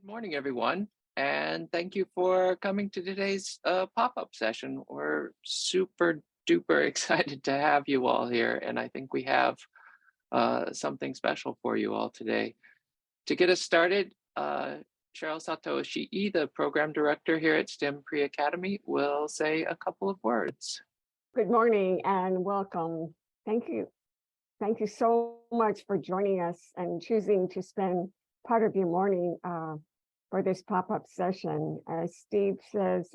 Morning, everyone, and thank you for coming to today's pop-up session. We're super duper excited to have you all here, and I think we have something special for you all today. To get us started, Cheryl Sato Ishii, the program director here at STEM Pre-Academy, will say a couple of words. Good morning and welcome. Thank you. Thank you so much for joining us and choosing to spend part of your morning for this pop-up session. As Steve says,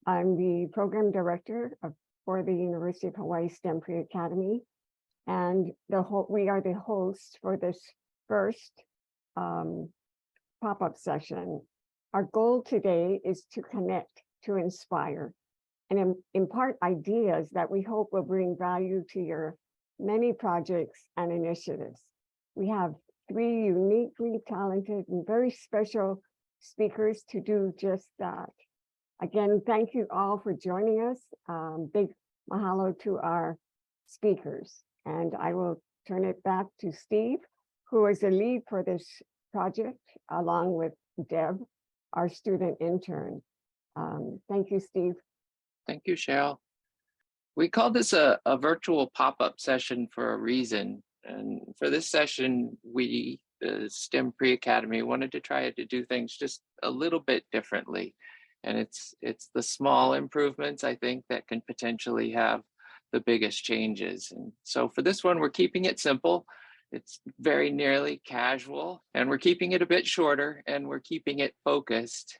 I'm the program director for the University of Hawaii STEM Pre-Academy, and we are the hosts for this first pop-up session. Our goal today is to connect, to inspire, and impart ideas that we hope will bring value to your many projects and initiatives. We have three uniquely talented and very special speakers to do just that. Again, thank you all for joining us. Big mahalo to our speakers. And I will turn it back to Steve, who is the lead for this project, along with Deb, our student intern. Thank you, Steve. Thank you, Cheryl. We call this a virtual pop-up session for a reason. And for this session, we, the STEM Pre-Academy, wanted to try to do things just a little bit differently. And it's the small improvements, I think, that can potentially have the biggest changes. And so for this one, we're keeping it simple. It's very nearly casual, and we're keeping it a bit shorter, and we're keeping it focused.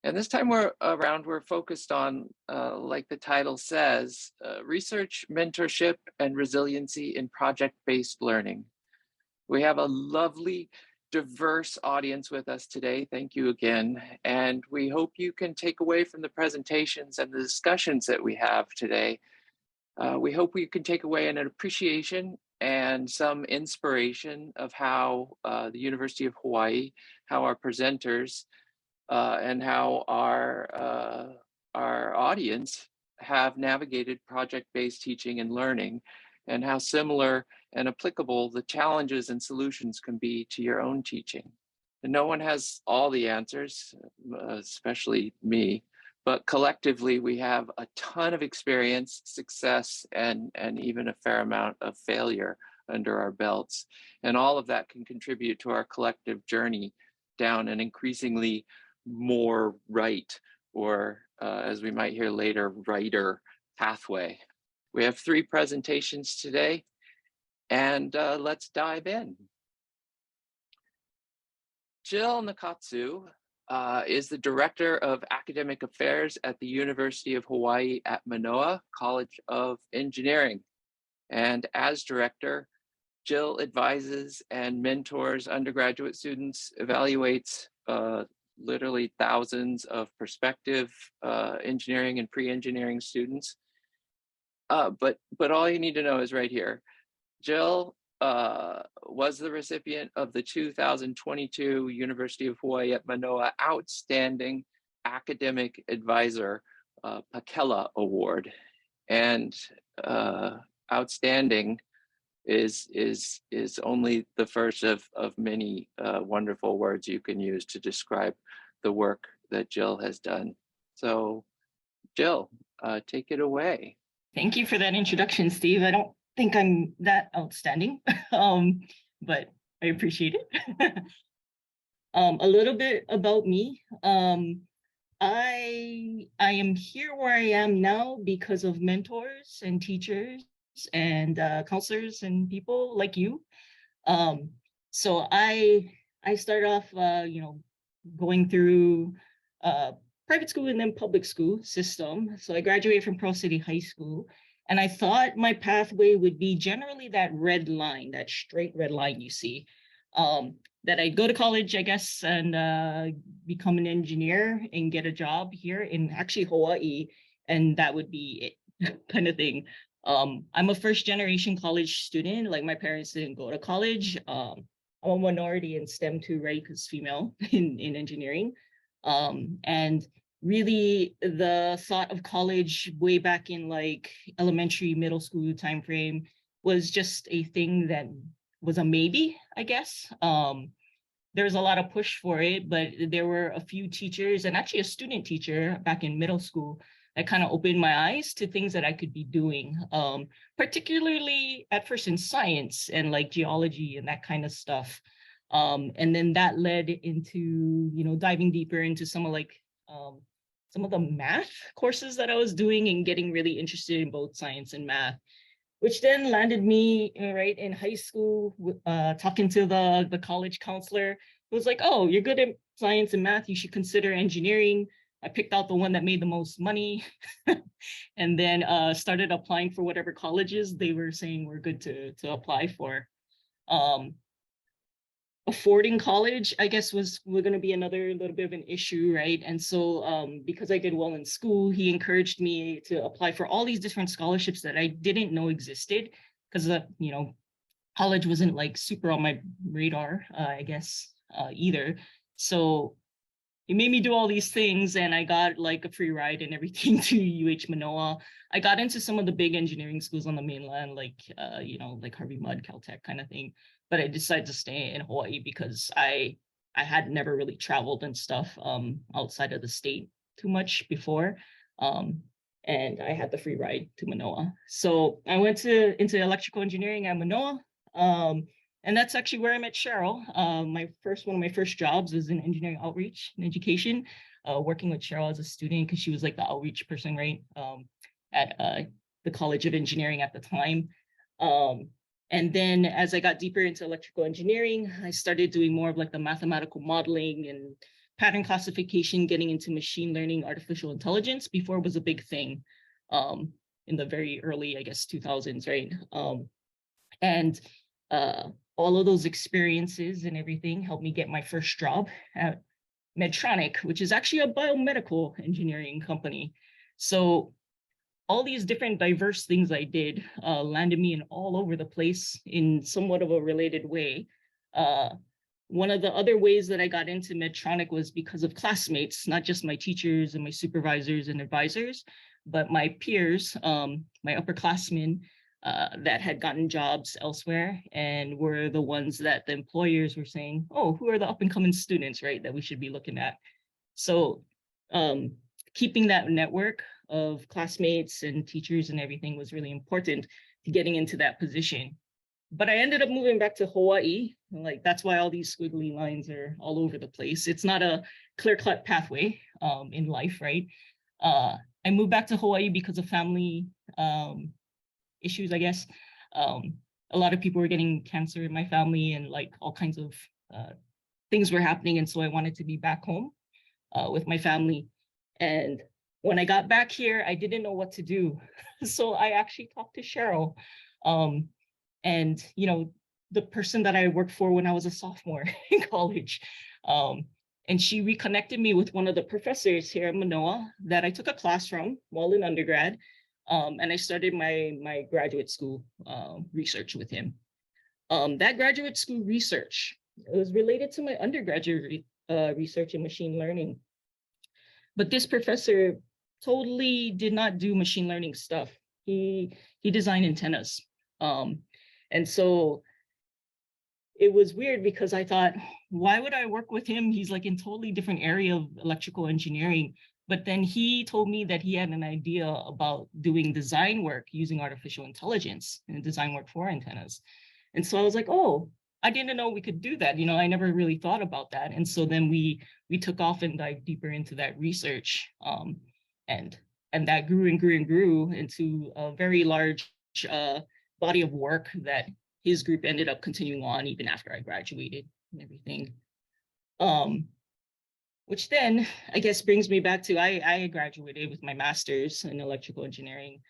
And this time we're focused on, like the title says, research, mentorship, and resiliency in project-based learning. We have a lovely, diverse audience with us today. Thank you again. And we hope you can take away from the presentations and the discussions that we have today. We hope you can take away an appreciation and some inspiration of how the University of Hawaii, how our presenters, and how our audience have navigated project-based teaching and learning, and how similar and applicable the challenges and solutions can be to your own teaching. And no one has all the answers, especially me, but collectively we have a ton of experience, success, and even a fair amount of failure under our belts. And all of that can contribute to our collective journey down an increasingly more right, or as we might hear later, righter pathway. We have three presentations today, and let's dive in. Jill Nakatsu is the Director of Academic Affairs at the University of Hawaii at Manoa College of Engineering. And as director, Jill advises and mentors undergraduate students, evaluates literally thousands of prospective engineering and pre-engineering students. But all you need to know is right here. Jill was the recipient of the 2022 University of Hawaii at Manoa Outstanding Academic Advisor Pakela Award. And outstanding is only the first of many wonderful words you can use to describe the work that Jill has done. So Jill, take it away. Thank you for that introduction, Steve. I don't think I'm that outstanding, but I appreciate it. A little bit about me. I am here where I am now because of mentors and teachers and counselors and people like you. So I started off, going through private school and then public school system. So I graduated from Pearl City High School, and I thought my pathway would be generally that red line, that straight red line you see. That I'd go to college, I guess, and become an engineer and get a job here in actually Hawaii, and that would be it, kind of thing. I'm a first generation college student. Like, my parents didn't go to college. I'm a minority in STEM too, right? Because female in engineering. And really the thought of college way back in like elementary, middle school timeframe was just a thing that was a maybe, I guess. there was a lot of push for it, but there were a few teachers and actually a student teacher back in middle school that kind of opened my eyes to things that I could be doing, particularly at first in science and like geology and that kind of stuff. And then that led into, diving deeper into some of the math courses that I was doing and getting really interested in both science and math, which then landed me right in high school, talking to the college counselor, who was like, oh, you're good at science and math, you should consider engineering. I picked out the one that made the most money and then started applying for whatever colleges they were saying were good to apply for. Affording college, I guess, was going to be another little bit of an issue, right? And so because I did well in school, he encouraged me to apply for all these different scholarships that I didn't know existed, because college wasn't like super on my radar, I guess, either. So he made me do all these things, and I got like a free ride and everything to UH Manoa. I got into some of the big engineering schools on the mainland, like like Harvey Mudd, Caltech kind of thing. But I decided to stay in Hawaii because I had never really traveled and stuff outside of the state too much before. And I had the free ride to Manoa. So I went into electrical engineering at Manoa. And that's actually where I met Cheryl. One of my first jobs was in engineering outreach and education, working with Cheryl as a student because she was like the outreach person, right, at the College of Engineering at the time. And then as I got deeper into electrical engineering, I started doing more of like the mathematical modeling and pattern classification, getting into machine learning, artificial intelligence before it was a big thing in the very early, I guess, 2000s, right? And all of those experiences and everything helped me get my first job at Medtronic, which is actually a biomedical engineering company. So all these different diverse things I did landed me in all over the place in somewhat of a related way. One of the other ways that I got into Medtronic was because of classmates, not just my teachers and my supervisors and advisors, but my peers, my upperclassmen, that had gotten jobs elsewhere and were the ones that the employers were saying, oh, who are the up and coming students, right, that we should be looking at. So keeping that network of classmates and teachers and everything was really important to getting into that position. But I ended up moving back to Hawaii. Like, that's why all these squiggly lines are all over the place. It's not a clear-cut pathway in life, right? I moved back to Hawaii because of family issues, I guess. A lot of people were getting cancer in my family and like all kinds of things were happening. And so I wanted to be back home with my family. And when I got back here, I didn't know what to do. So I actually talked to Cheryl. And, the person that I worked for when I was a sophomore in college. And she reconnected me with one of the professors here at Manoa that I took a class from while in undergrad. And I started my graduate school research with him. That graduate school research, it was related to my undergraduate research in machine learning. But this professor totally did not do machine learning stuff. He designed antennas. And so it was weird because I thought, why would I work with him? He's like in totally different area of electrical engineering. But then he told me that he had an idea about doing design work using artificial intelligence and design work for antennas. And so I was like, oh, I didn't know we could do that. I never really thought about that. And so then we took off and dived deeper into that research. And that grew and grew and grew into a very large body of work that his group ended up continuing on even after I graduated and everything. Which then, I guess, brings me back to I graduated with my master's in electrical engineering.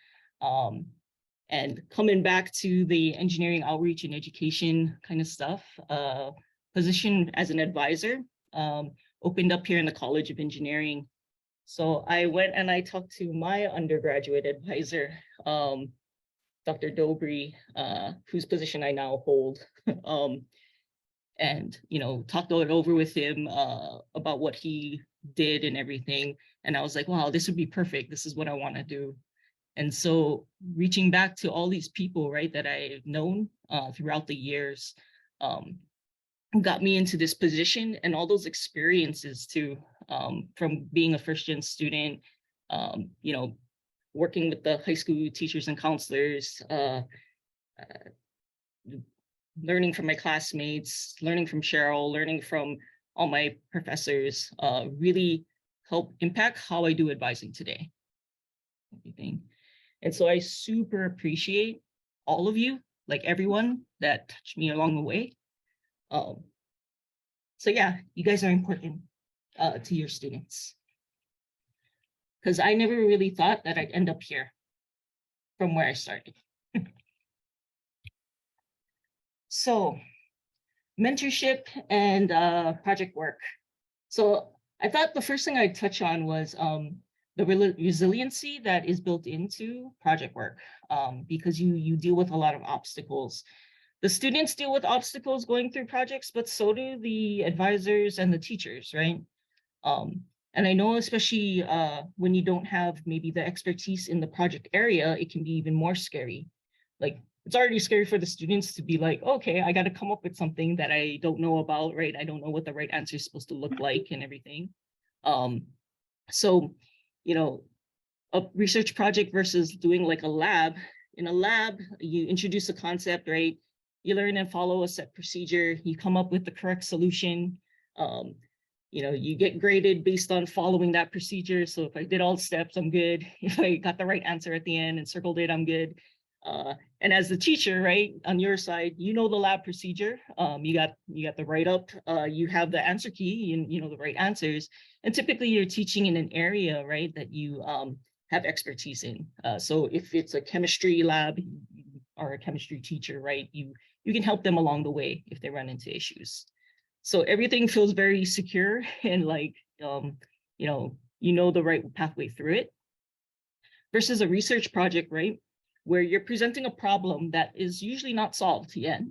And coming back to the engineering outreach and education kind of stuff, position as an advisor opened up here in the College of Engineering. So I went and I talked to my undergraduate advisor, Dr. Dobry, whose position I now hold. And talked it over with him about what he did and everything. And I was like, wow, this would be perfect. This is what I want to do. And so reaching back to all these people, right, that I've known throughout the years, got me into this position, and all those experiences too, from being a first-gen student, you know, working with the high school teachers and counselors, learning from my classmates, learning from Cheryl, learning from all my professors, really help impact how I do advising today. Everything. And so I super appreciate all of you, like everyone that touched me along the way. So yeah, you guys are important to your students. Because I never really thought that I'd end up here from where I started. So mentorship and project work. So I thought the first thing I'd touch on was the resiliency that is built into project work, because you deal with a lot of obstacles. The students deal with obstacles going through projects, but so do the advisors and the teachers, right? And I know especially when you don't have maybe the expertise in the project area, it can be even more scary. Like, it's already scary for the students to be like, okay, I got to come up with something that I don't know about, right? I don't know what the right answer is supposed to look like and everything. So, you know, a research project versus doing like a lab. In a lab, you introduce a concept, right? You learn and follow a set procedure. You come up with the correct solution. You know, you get graded based on following that procedure. So if I did all the steps, I'm good. If I got the right answer at the end and circled it, I'm good. And as the teacher, right, on your side, you know the lab procedure. You got the write-up. You have the answer key, and you know the right answers. And typically, you're teaching in an area, right, that you have expertise in. So if it's a chemistry lab or a chemistry teacher, right, you can help them along the way if they run into issues. So everything feels very secure and like you know the right pathway through it. Versus a research project, right, where you're presenting a problem that is usually not solved yet.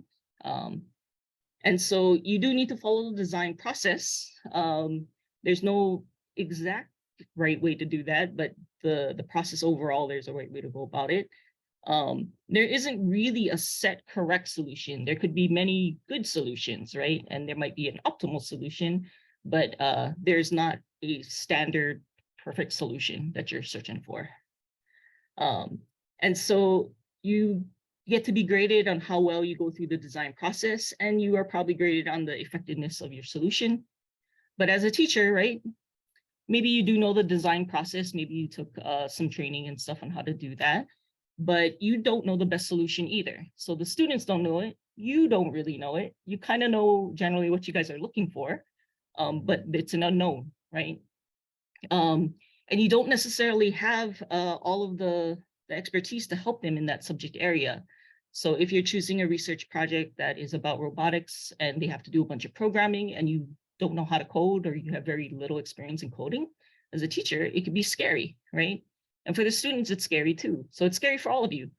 And so you do need to follow the design process. There's no exact right way to do that, but the process overall, there's a right way to go about it. There isn't really a set correct solution. There could be many good solutions, right? And there might be an optimal solution, but there's not a standard perfect solution that you're searching for. And so you get to be graded on how well you go through the design process, and you are probably graded on the effectiveness of your solution. But as a teacher, right, maybe you do know the design process, maybe you took some training and stuff on how to do that, but you don't know the best solution either. So the students don't know it, you don't really know it. You kind of know generally what you guys are looking for, but it's an unknown, right? And you don't necessarily have all of the expertise to help them in that subject area. So if you're choosing a research project that is about robotics and they have to do a bunch of programming and you don't know how to code, or you have very little experience in coding, as a teacher, it can be scary, right? And for the students, it's scary too. So it's scary for all of you.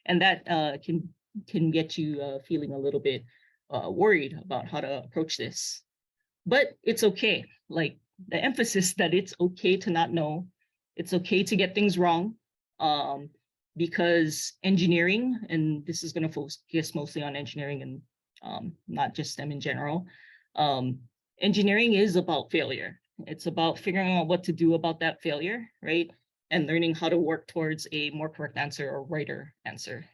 And that can get you feeling a little bit worried about how to approach this. But it's okay. Like, the emphasis that it's okay to not know, it's okay to get things wrong, because engineering, and this is going to focus mostly on engineering and not just STEM in general, engineering is about failure. It's about figuring out what to do about that failure, right? And learning how to work towards a more correct answer or righter answer.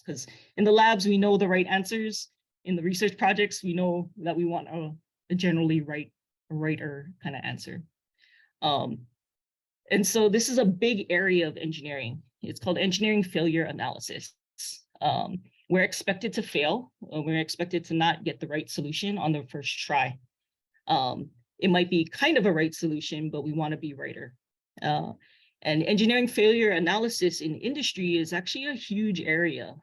Because in the labs, we know the right answers. In the research projects, we know that we want a generally righter kind of answer. And so this is a big area of engineering. It's called engineering failure analysis. We're expected to fail. We're expected to not get the right solution on the first try. It might be kind of a right solution, but we want to be righter. And engineering failure analysis in industry is actually a huge area.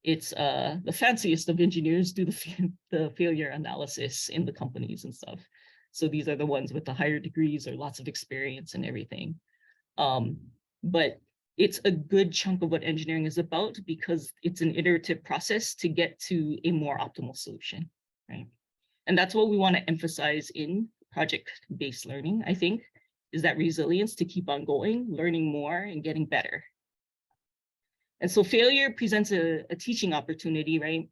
It's the fanciest of engineers do the failure analysis in the companies and stuff. So these are the ones with the higher degrees or lots of experience and everything. But it's a good chunk of what engineering is about, because it's an iterative process to get to a more optimal solution, right? And that's what we want to emphasize in project-based learning, I think, is that resilience to keep on going, learning more, and getting better. And so failure presents a teaching opportunity, right?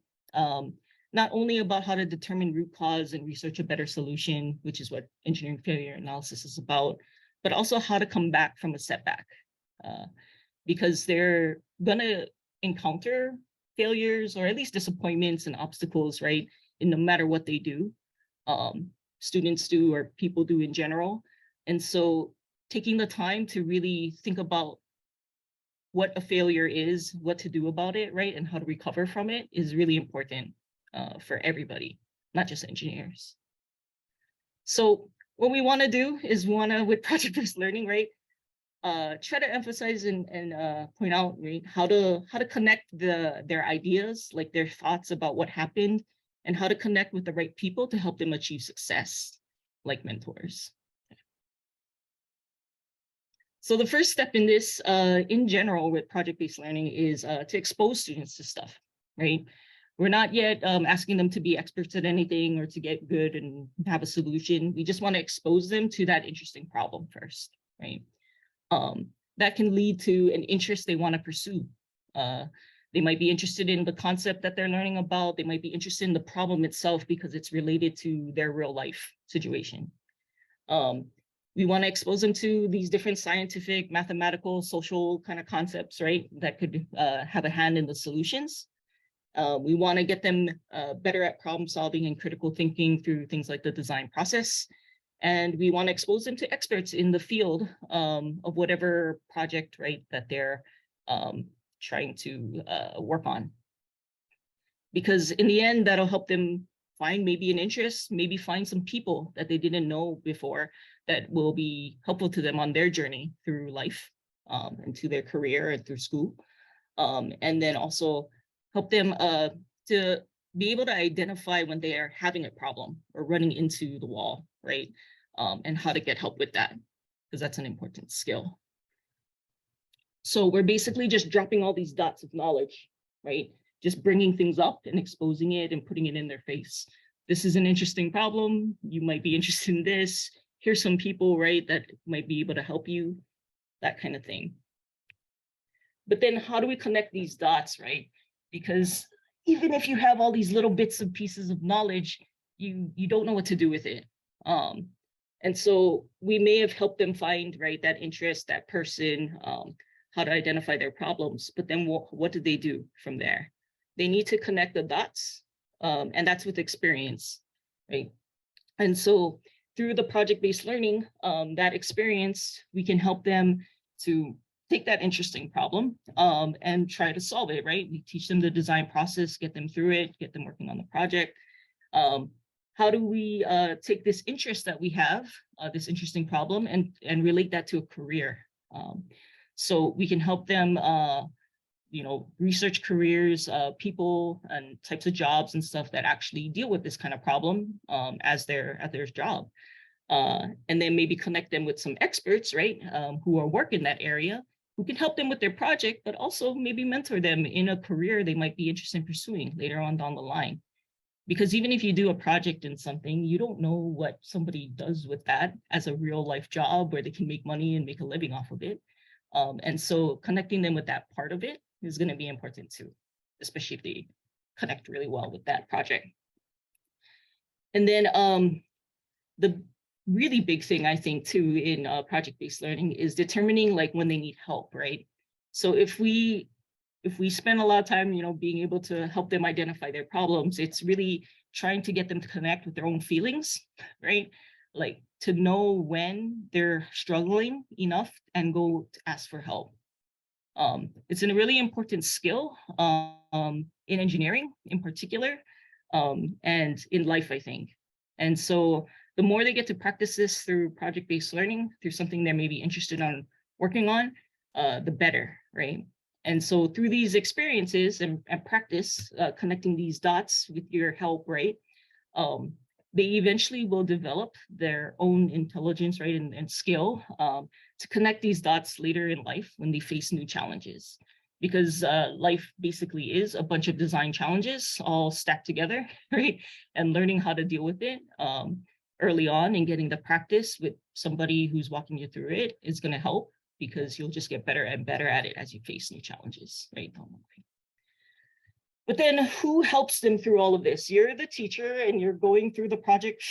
not only about how to determine root cause and research a better solution, which is what engineering failure analysis is about, but also how to come back from a setback. Because they're gonna encounter failures or at least disappointments and obstacles, right? In no matter what they do, students do or people do in general. And so taking the time to really think about what a failure is, what to do about it, right? And how to recover from it is really important for everybody, not just engineers. So what we wanna do is with project-based learning, right? Try to emphasize and point out, right, how to connect their ideas, like their thoughts about what happened, and how to connect with the right people to help them achieve success, like mentors. So the first step in this, in general, with project-based learning is to expose students to stuff, right? We're not yet asking them to be experts at anything or to get good and have a solution. We just want to expose them to that interesting problem first, right? That can lead to an interest they want to pursue. They might be interested in the concept that they're learning about. They might be interested in the problem itself because it's related to their real life situation. We want to expose them to these different scientific, mathematical, social kind of concepts, right? That could have a hand in the solutions. We want to get them better at problem solving and critical thinking through things like the design process. And we want to expose them to experts in the field of whatever project, right, that they're trying to work on. Because in the end, that'll help them find maybe an interest, maybe find some people that they didn't know before that will be helpful to them on their journey through life and to their career and through school. And then also help them to be able to identify when they are having a problem or running into the wall, right? And how to get help with that, because that's an important skill. So we're basically just dropping all these dots of knowledge, right? Just bringing things up and exposing it and putting it in their face. This is an interesting problem. You might be interested in this. Here's some people, right, that might be able to help you, that kind of thing. But then how do we connect these dots, right? Because even if you have all these little bits of pieces of knowledge, you don't know what to do with it. And so we may have helped them find, right, that interest, that person, how to identify their problems, but then what do they do from there? They need to connect the dots, and that's with experience, right? And so through the project-based learning, that experience, we can help them to take that interesting problem and try to solve it, right? We teach them the design process, get them through it, get them working on the project. How do we take this interest that we have, this interesting problem, and relate that to a career? So we can help them, research careers, people and types of jobs and stuff that actually deal with this kind of problem as their job. And then maybe connect them with some experts, right, who are working in that area, who can help them with their project, but also maybe mentor them in a career they might be interested in pursuing later on down the line. Because even if you do a project in something, you don't know what somebody does with that as a real life job where they can make money and make a living off of it. And so connecting them with that part of it is going to be important too, especially if they connect really well with that project. And then the really big thing, I think, too, in project-based learning is determining like when they need help, right? So if we spend a lot of time, being able to help them identify their problems, it's really trying to get them to connect with their own feelings, right? Like to know when they're struggling enough and go to ask for help. It's a really important skill in engineering in particular, and in life, I think. And so the more they get to practice this through project-based learning, through something they're maybe interested in working on, the better, right? And so through these experiences and practice, connecting these dots with your help, right, they eventually will develop their own intelligence, right, and skill to connect these dots later in life when they face new challenges. Because life basically is a bunch of design challenges all stacked together, right? And learning how to deal with it early on and getting the practice with somebody who's walking you through it is going to help, because you'll just get better and better at it as you face new challenges, right? But then who helps them through all of this? You're the teacher and you're going through the project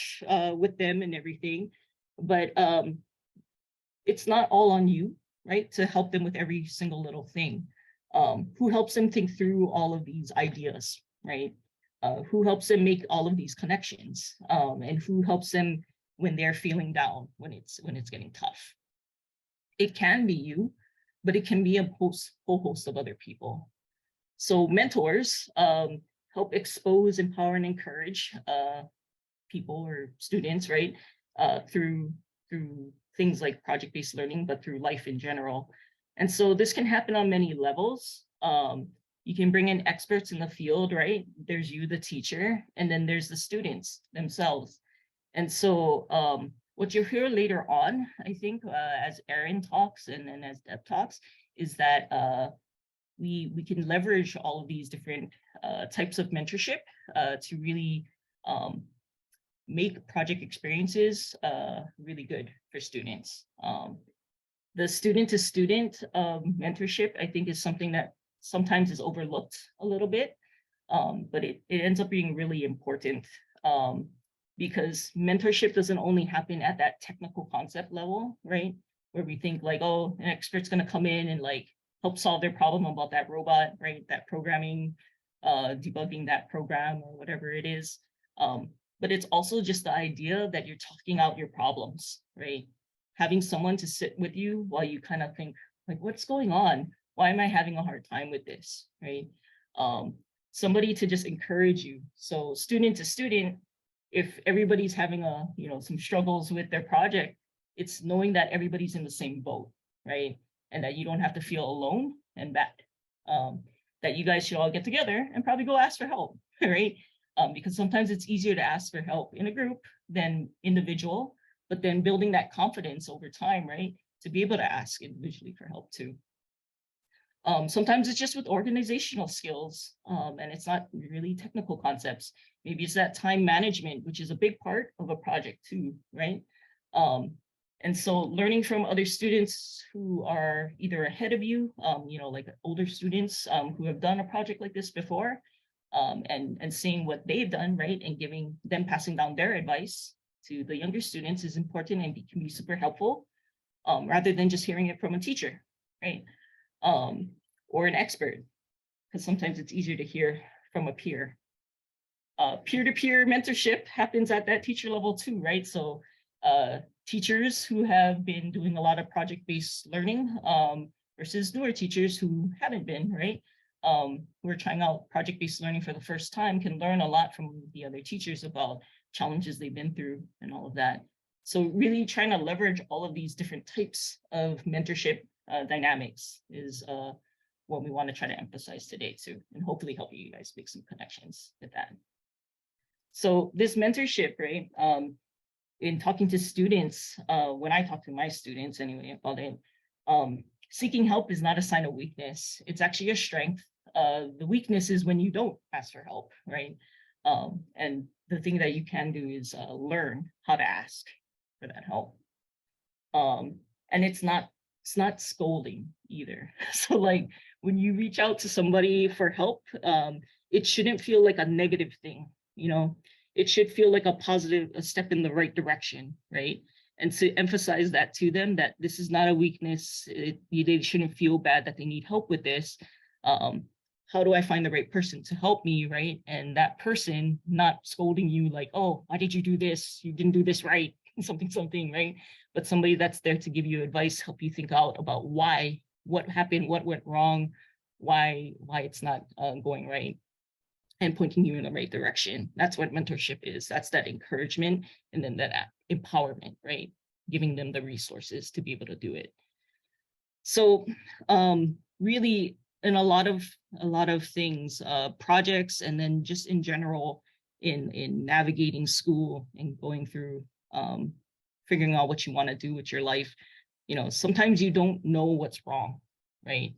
with them and everything, but it's not all on you, right? To help them with every single little thing. Who helps them think through all of these ideas, right? Who helps them make all of these connections, and who helps them when they're feeling down, when it's getting tough. It can be you, but it can be a whole host of other people. So mentors help expose, empower, and encourage people or students, right? Through things like project-based learning, but through life in general. And so this can happen on many levels. You can bring in experts in the field, right? There's you, the teacher, and then there's the students themselves. And so what you'll hear later on, I think, as Erin talks and then as Deb talks, is that we can leverage all of these different types of mentorship to really make project experiences really good for students. The student-to-student mentorship, I think, is something that sometimes is overlooked a little bit, but it ends up being really important because mentorship doesn't only happen at that technical concept level, right? Where we think like, oh, an expert's gonna come in and like help solve their problem about that robot, right? That programming, debugging that program or whatever it is. But it's also just the idea that you're talking out your problems, right? Having someone to sit with you while you kind of think like, what's going on? Why am I having a hard time with this, right? Somebody to just encourage you. So student to student, if everybody's having some struggles with their project, it's knowing that everybody's in the same boat, right? And that you don't have to feel alone and bad. That you guys should all get together and probably go ask for help, right? Because sometimes it's easier to ask for help in a group than individual, but then building that confidence over time, right? To be able to ask individually for help too. Sometimes it's just with organizational skills, and it's not really technical concepts. Maybe it's that time management, which is a big part of a project too, right? And so learning from other students who are either ahead of you, like older students who have done a project like this before, and seeing what they've done, right? And giving them, passing down their advice to the younger students is important and can be super helpful, rather than just hearing it from a teacher, right? Or an expert, because sometimes it's easier to hear from a peer. Peer-to-peer mentorship happens at that teacher level too, right? So teachers who have been doing a lot of project-based learning versus newer teachers who haven't been, right? Who are trying out project-based learning for the first time can learn a lot from the other teachers about challenges they've been through and all of that. So really trying to leverage all of these different types of mentorship dynamics is what we want to try to emphasize today too, and hopefully help you guys make some connections with that. So this mentorship, right, in talking to students, when I talk to my students anyway about it, seeking help is not a sign of weakness. It's actually a strength. The weakness is when you don't ask for help, right? And the thing that you can do is learn how to ask for that help. And it's not scolding either. So like when you reach out to somebody for help, it shouldn't feel like a negative thing, it should feel like a step in the right direction, right? And to emphasize that to them, that this is not a weakness, they shouldn't feel bad that they need help with this. How do I find the right person to help me, right? And that person not scolding you like, oh, why did you do this? You didn't do this right, something, right? But somebody that's there to give you advice, help you think out about why, what happened, what went wrong, why it's not going right, and pointing you in the right direction. That's what mentorship is. That's that encouragement and then that empowerment, right? Giving them the resources to be able to do it. So really in a lot of things, projects, and then just in general in navigating school and going through figuring out what you want to do with your life, sometimes you don't know what's wrong, right?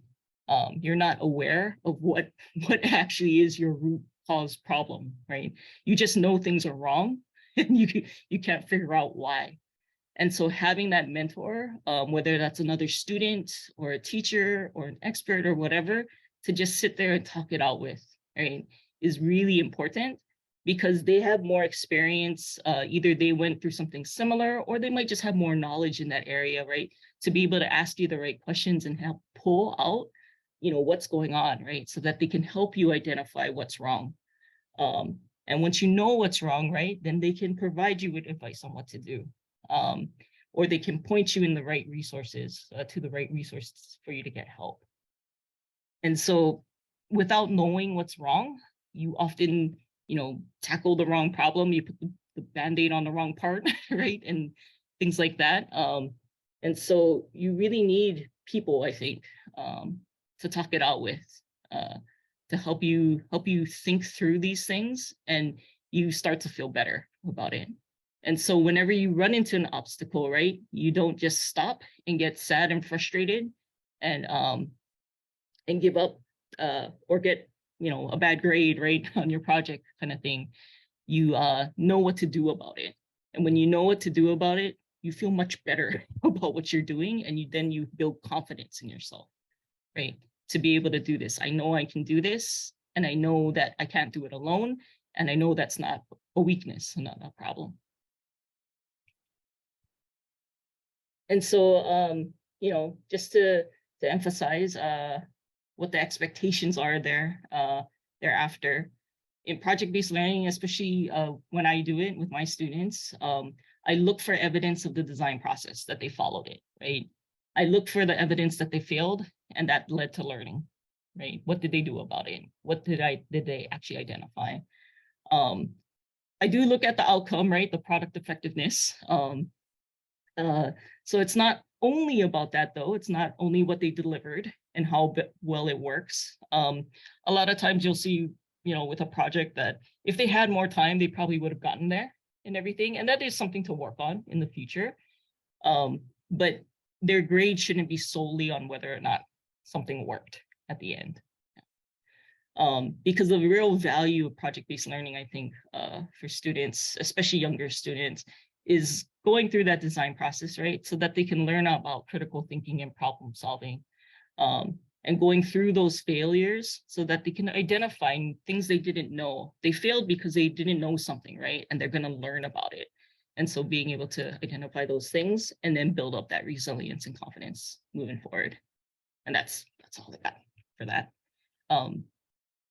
You're not aware of what actually is your root cause problem, right? You just know things are wrong and you can't figure out why. And so having that mentor, whether that's another student or a teacher or an expert or whatever, to just sit there and talk it out with, right, is really important because they have more experience. Either they went through something similar or they might just have more knowledge in that area, right? To be able to ask you the right questions and help pull out, what's going on, right? So that they can help you identify what's wrong. And once you know what's wrong, right, then they can provide you with advice on what to do. Or they can point you in the right resources, to the right resources for you to get help. And so without knowing what's wrong, you often, tackle the wrong problem, you put the Band-Aid on the wrong part, right? And things like that. And so you really need people, I think, to talk it out with, to help you think through these things, and you start to feel better about it. And so whenever you run into an obstacle, right, you don't just stop and get sad and frustrated and give up, or get, a bad grade, right, on your project kind of thing. You know what to do about it. And when you know what to do about it, you feel much better about what you're doing, and then you build confidence in yourself, right? To be able to do this. I know I can do this, and I know that I can't do it alone, and I know that's not a weakness, not a problem. And so, just to emphasize what the expectations are there thereafter. In project-based learning, especially when I do it with my students, I look for evidence of the design process that they followed it, right? I look for the evidence that they failed and that led to learning, right? What did they do about it? What did they actually identify? I do look at the outcome, right? The product effectiveness. So it's not only about that, though. It's not only what they delivered and how well it works. A lot of times you'll see, with a project that if they had more time, they probably would have gotten there and everything. And that is something to work on in the future. But their grade shouldn't be solely on whether or not something worked at the end. Because the real value of project-based learning, I think, for students, especially younger students, is going through that design process, right? So that they can learn about critical thinking and problem solving, and going through those failures so that they can identify things they didn't know. They failed because they didn't know something, right? And they're going to learn about it. And so being able to identify those things and then build up that resilience and confidence moving forward. And that's all I got for that.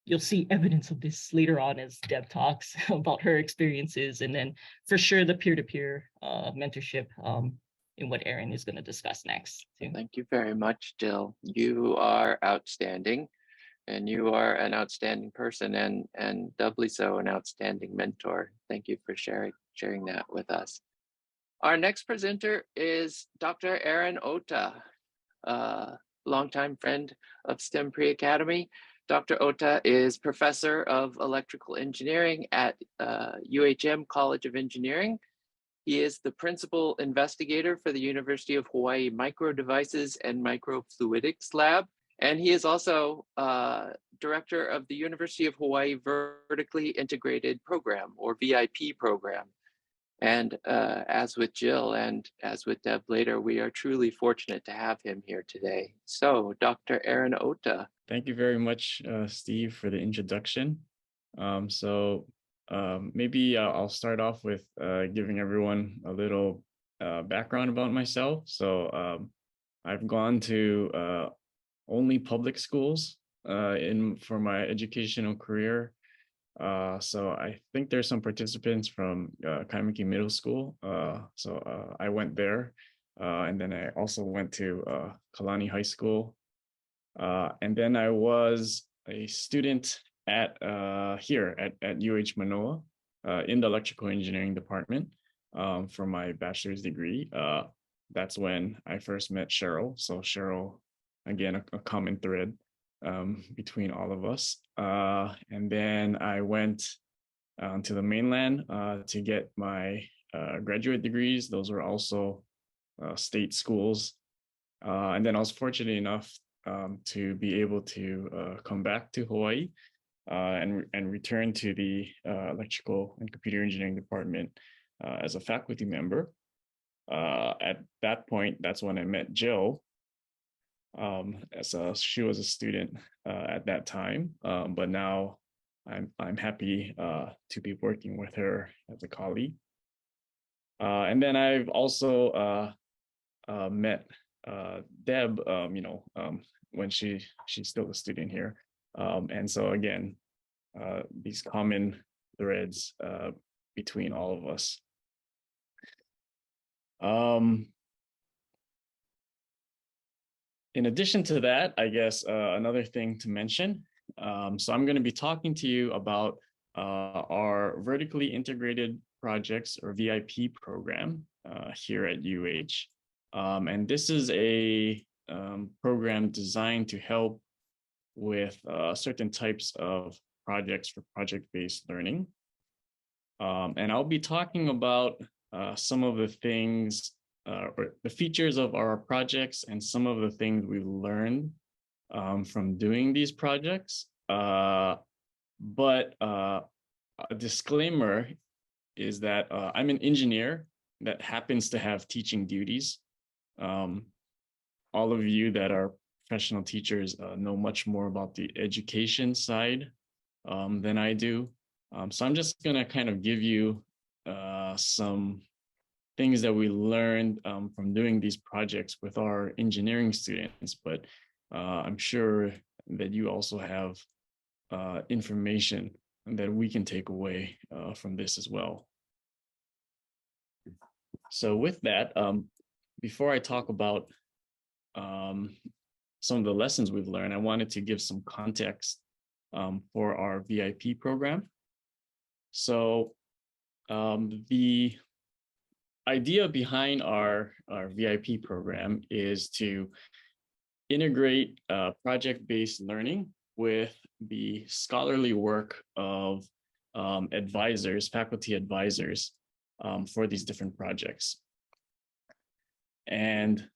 You'll see evidence of this later on as Deb talks about her experiences, and then for sure the peer-to-peer mentorship in what Erin is going to discuss next. Too. Thank you very much, Jill. You are outstanding, and you are an outstanding person, and doubly so an outstanding mentor. Thank you for sharing that with us. Our next presenter is Dr. Erin Ohta, longtime friend of STEM Pre-Academy. Dr. Ohta is professor of electrical engineering at UHM College of Engineering. He is the principal investigator for the University of Hawai Microdevices Microfluidics Lab. And he is also director of the University of Hawaii Vertically Integrated Program, or VIP program. And as with Jill and as with Deb later, we are truly fortunate to have him here today. So Dr. Erin Ohta. Thank you very much, Steve, for the introduction. Maybe I'll start off with giving everyone a little background about myself. So I've gone to only public schools for my educational career. So I think there's some participants from Kaimiki Middle School. I went there, and then I also went to Kalani High School. And then I was a student at UH Manoa in the electrical engineering department for my bachelor's degree. That's when I first met Cheryl. So Cheryl, again, a common thread between all of us. And then I went to the mainland to get my graduate degrees. Those were also state schools. And then I was fortunate enough to be able to come back to Hawaii and return to the electrical and computer engineering department as a faculty member. At that point, that's when I met Jill. She was a student at that time, but now I'm happy to be working with her as a colleague. And then I've also met Deb, when she's still a student here. And so again, these common threads between all of us. In addition to that, I guess another thing to mention. So I'm going to be talking to you about our vertically integrated projects, or VIP program here at UH. And this is a program designed to help with certain types of projects for project-based learning. And I'll be talking about some of the things or the features of our projects and some of the things we've learned from doing these projects. But a disclaimer is that I'm an engineer that happens to have teaching duties. All of you that are professional teachers know much more about the education side than I do. So I'm just going to kind of give you some things that we learned from doing these projects with our engineering students, but I'm sure that you also have information that we can take away from this as well. So with that, before I talk about some of the lessons we've learned, I wanted to give some context for our VIP program. So the idea behind our VIP program is to integrate project-based learning with the scholarly work of advisors, faculty advisors for these different projects. And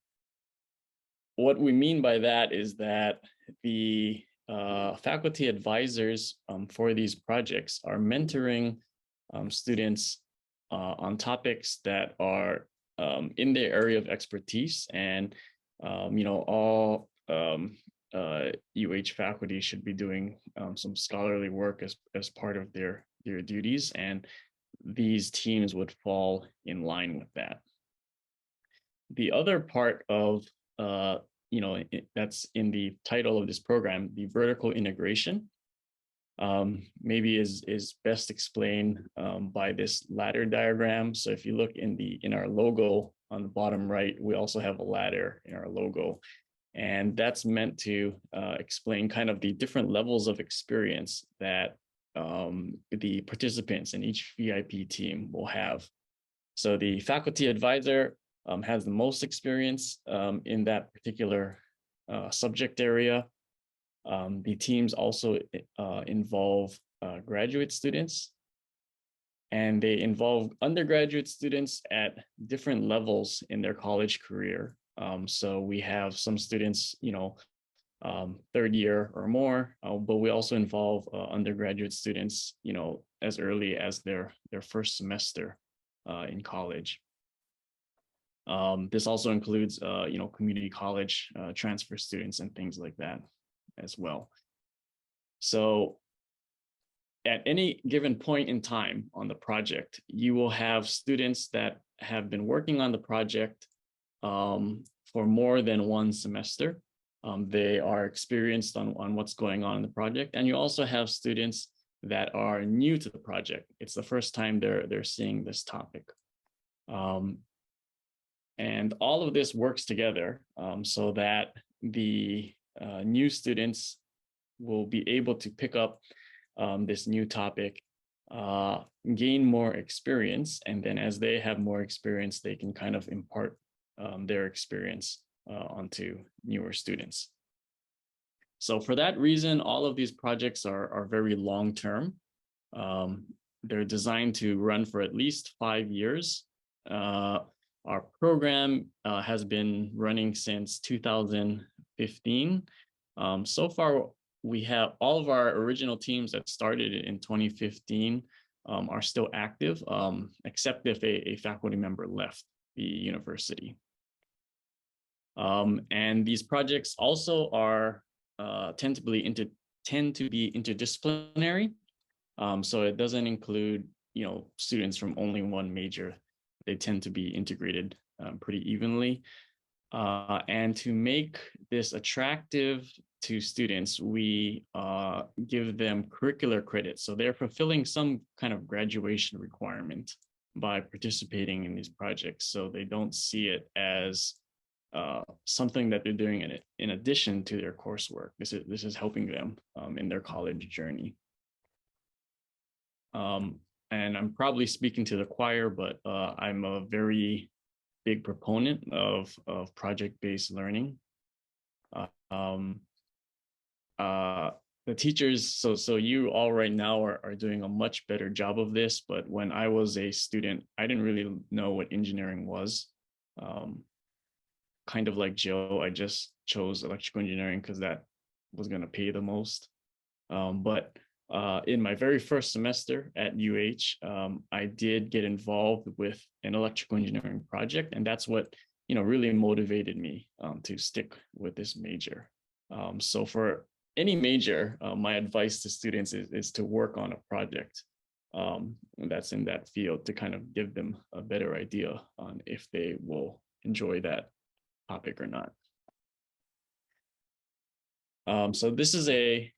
what we mean by that is that the faculty advisors for these projects are mentoring students on topics that are in their area of expertise, and all UH faculty should be doing some scholarly work as part of their duties, and these teams would fall in line with that. The other part of that's in the title of this program, the vertical integration, maybe is best explained by this ladder diagram. So if you look in our logo on the bottom right, we also have a ladder in our logo, and that's meant to explain kind of the different levels of experience that the participants in each VIP team will have. So the faculty advisor has the most experience in that particular subject area. The teams also involve graduate students, and they involve undergraduate students at different levels in their college career. So we have some students, third year or more, but we also involve undergraduate students, as early as their first semester in college. This also includes, community college transfer students and things like that as well. So at any given point in time on the project, you will have students that have been working on the project for more than one semester. They are experienced on what's going on in the project. And you also have students that are new to the project. It's the first time they're seeing this topic. And all of this works together so that the new students will be able to pick up this new topic, gain more experience, and then as they have more experience, they can kind of impart their experience onto newer students. So for that reason, all of these projects are very long-term. They're designed to run for at least 5 years. Our program has been running since 2015. So far, we have all of our original teams that started in 2015 are still active, except if a faculty member left the university. And these projects also are tend to be interdisciplinary. So it doesn't include, students from only one major. They tend to be integrated pretty evenly. And to make this attractive to students, we give them curricular credit. So they're fulfilling some kind of graduation requirement by participating in these projects. So they don't see it as something that they're doing in addition to their coursework. This is helping them in their college journey. And I'm probably speaking to the choir, but I'm a very big proponent of project-based learning. The teachers, so you all right now are doing a much better job of this, but when I was a student, I didn't really know what engineering was. Kind of like Joe, I just chose electrical engineering because that was going to pay the most. But in my very first semester at I did get involved with an electrical engineering project, and that's what really motivated me to stick with this major. So for any major, my advice to students is to work on a project that's in that field to kind of give them a better idea on if they will enjoy that topic or not. So this is a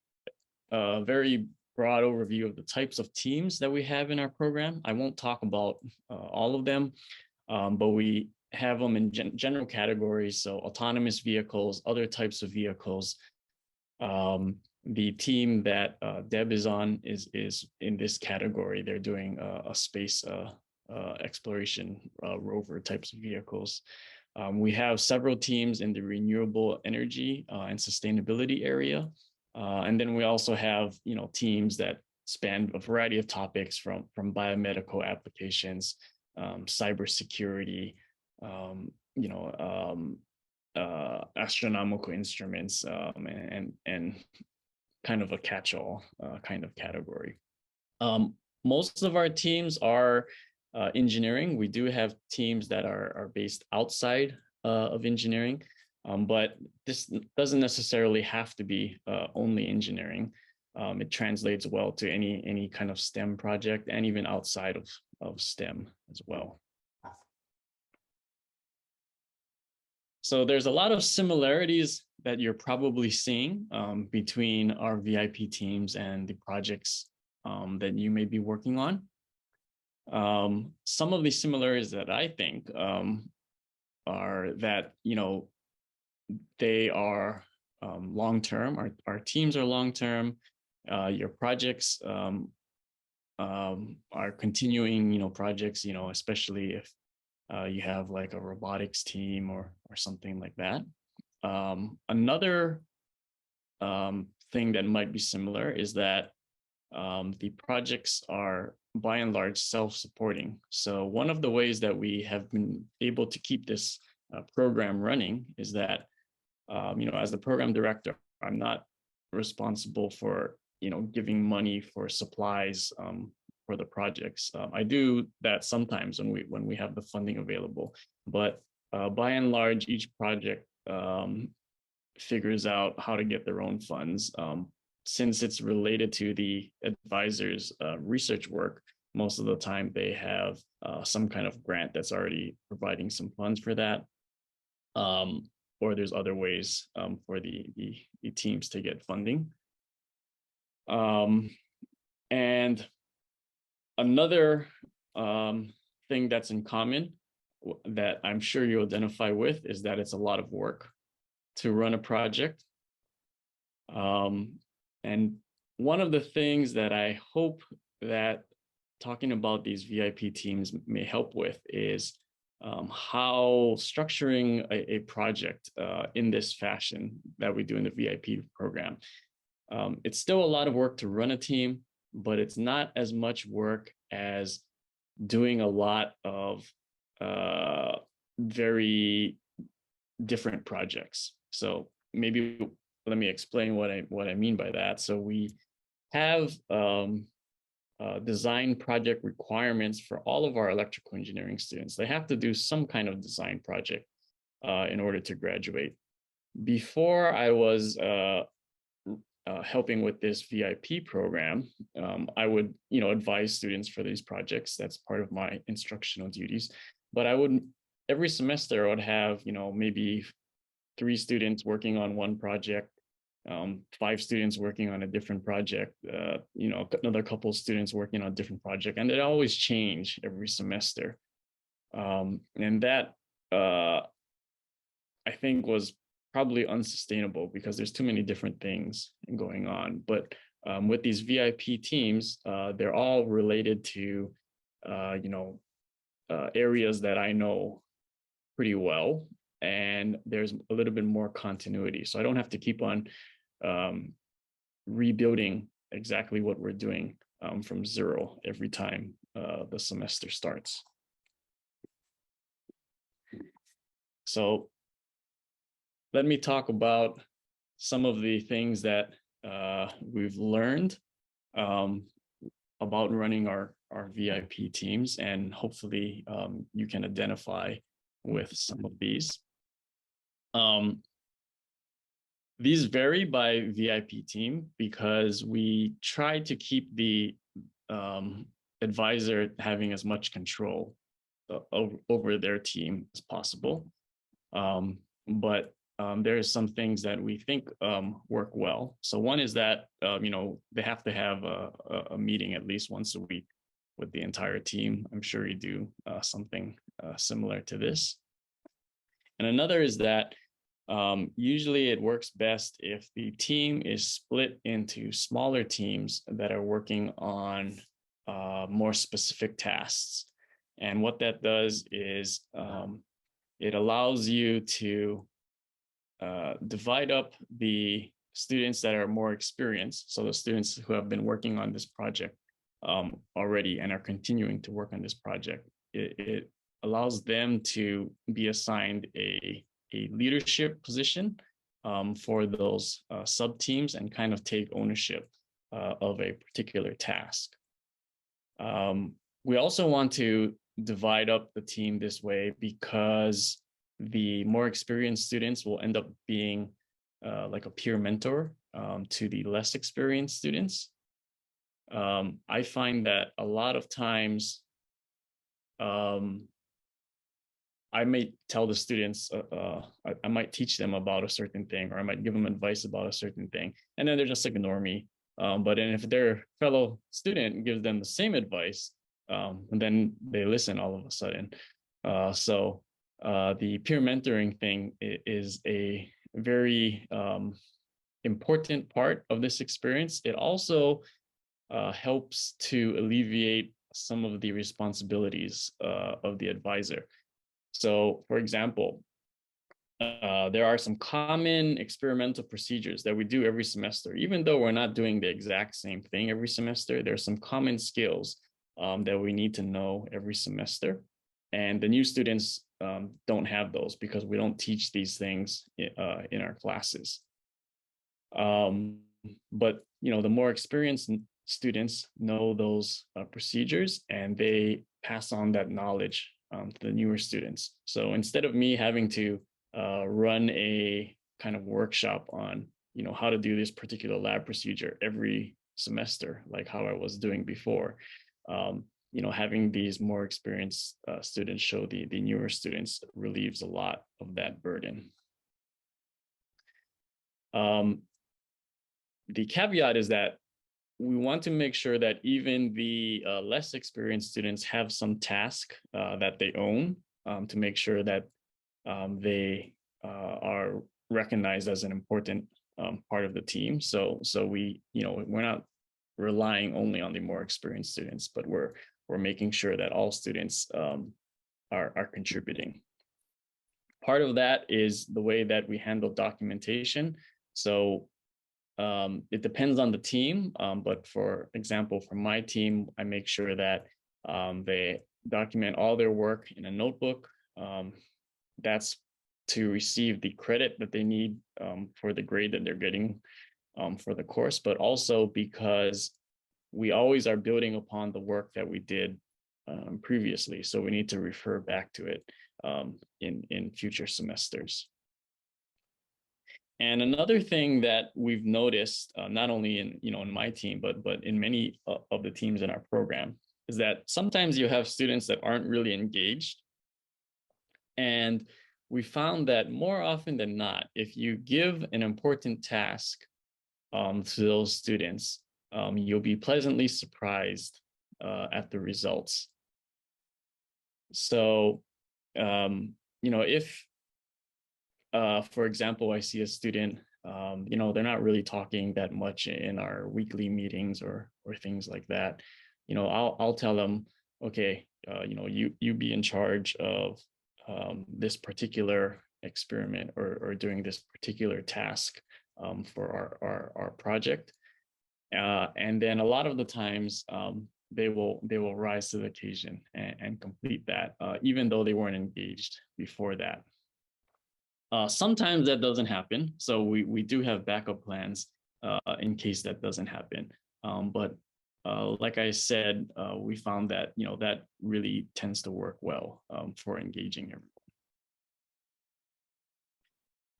very broad overview of the types of teams that we have in our program. I won't talk about all of them, but we have them in general categories. So autonomous vehicles, other types of vehicles. The team that Deb is on is in this category. They're doing a space exploration rover types of vehicles. We have several teams in the renewable energy and sustainability area. And then we also have, teams that span a variety of topics from biomedical applications, cybersecurity, astronomical instruments, and kind of a catch-all kind of category. Most of our teams are engineering. We do have teams that are based outside of engineering. But this doesn't necessarily have to be only engineering. It translates well to any kind of STEM project and even outside of STEM as well. So there's a lot of similarities that you're probably seeing between our VIP teams and the projects that you may be working on. Some of the similarities that I think are that, they are long-term. Our teams are long-term. Your projects are continuing, projects, especially if you have like a robotics team or something like that. Another thing that might be similar is that the projects are by and large self-supporting. So one of the ways that we have been able to keep this program running is that as the program director, I'm not responsible for, giving money for supplies for the projects. I do that sometimes when we have the funding available, but by and large, each project figures out how to get their own funds. Since it's related to the advisor's research work, most of the time they have some kind of grant that's already providing some funds for that. Or there's other ways for the teams to get funding. And another thing that's in common that I'm sure you identify with is that it's a lot of work to run a project. And one of the things that I hope that talking about these VIP teams may help with is how structuring a project in this fashion that we do in the VIP program. It's still a lot of work to run a team, but it's not as much work as doing a lot of very different projects. So maybe let me explain what I mean by that. So we have design project requirements for all of our electrical engineering students. They have to do some kind of design project in order to graduate. Before I was helping with this VIP program, I would, advise students for these projects. That's part of my instructional duties. But every semester I would have, maybe 3 students working on one project, 5 students working on a different project, another couple of students working on a different project, and it always change every semester. And that I think was probably unsustainable because there's too many different things going on. But with these VIP teams, they're all related to, areas that I know pretty well, and there's a little bit more continuity. So I don't have to keep on rebuilding exactly what we're doing from zero every time the semester starts. So let me talk about some of the things that we've learned about running our VIP teams, and hopefully you can identify with some of these. These vary by VIP team because we try to keep the advisor having as much control over their team as possible. But there are some things that we think work well. So one is that, they have to have a meeting at least once a week with the entire team. I'm sure you do something similar to this. And another is that usually it works best if the team is split into smaller teams that are working on more specific tasks. And what that does is it allows you to divide up the students that are more experienced. So the students who have been working on this project already and are continuing to work on this project, it allows them to be assigned a leadership position for those sub teams and kind of take ownership of a particular task. We also want to divide up the team this way because the more experienced students will end up being like a peer mentor to the less experienced students. I find that a lot of times I may tell the students, I might teach them about a certain thing, or I might give them advice about a certain thing, and then they're just ignore me. But then if their fellow student gives them the same advice, and then they listen all of a sudden. So the peer mentoring thing is a very important part of this experience. It also helps to alleviate some of the responsibilities of the advisor. So, for example, there are some common experimental procedures that we do every semester. Even though we're not doing the exact same thing every semester, there's some common skills that we need to know every semester. And the new students don't have those because we don't teach these things in our classes. But the more experienced students know those procedures, and they pass on that knowledge to the newer students. So instead of me having to run a kind of workshop on how to do this particular lab procedure every semester, like how I was doing before, having these more experienced students show the newer students relieves a lot of that burden. The caveat is that we want to make sure that even the less experienced students have some task that they own to make sure that they are recognized as an important part of the team. So we're not relying only on the more experienced students, but we're making sure that all students are contributing. Part of that is the way that we handle documentation. So it depends on the team, but for example, for my team, I make sure that they document all their work in a notebook. That's to receive the credit that they need for the grade that they're getting for the course, but also because we always are building upon the work that we did previously. So we need to refer back to it in future semesters. And another thing that we've noticed, not only in my team, but in many of the teams in our program, is that sometimes you have students that aren't really engaged. And we found that more often than not, if you give an important task to those students, you'll be pleasantly surprised at the results. So, if, for example, I see a student, they're not really talking that much in our weekly meetings or things like that, I'll tell them, okay, you be in charge of this particular experiment or doing this particular task for our project. And then a lot of the times they will rise to the occasion and complete that, even though they weren't engaged before that. Sometimes that doesn't happen, so we do have backup plans in case that doesn't happen. But like I said, we found that that really tends to work well for engaging everyone.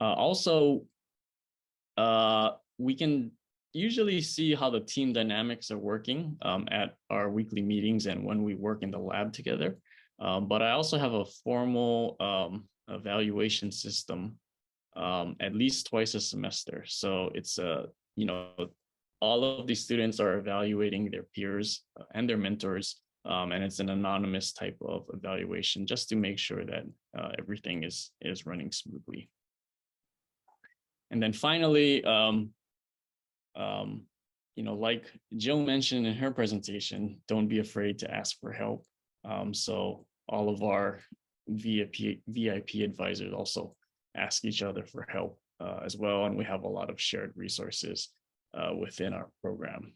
Also, we can usually see how the team dynamics are working at our weekly meetings and when we work in the lab together. But I also have a formal evaluation system at least twice a semester. So it's all of these students are evaluating their peers and their mentors, and it's an anonymous type of evaluation just to make sure that everything is running smoothly. And then finally, like Jill mentioned in her presentation, don't be afraid to ask for help. So all of our VIP advisors also ask each other for help as well, and we have a lot of shared resources within our program.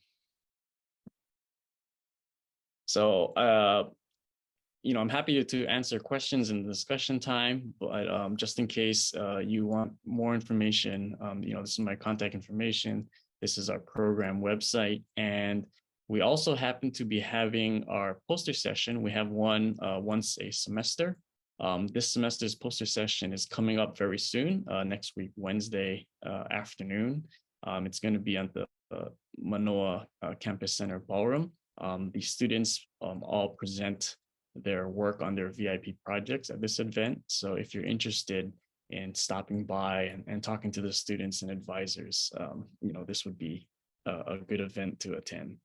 So, I'm happy to answer questions in the discussion time, but just in case you want more information, this is my contact information. This is our program website, and we also happen to be having our poster session. We have one once a semester. This semester's poster session is coming up very soon, next week, Wednesday afternoon. It's going to be at the Manoa Campus Center Ballroom. The students all present their work on their VIP projects at this event. So if you're interested in stopping by and talking to the students and advisors, this would be a good event to attend.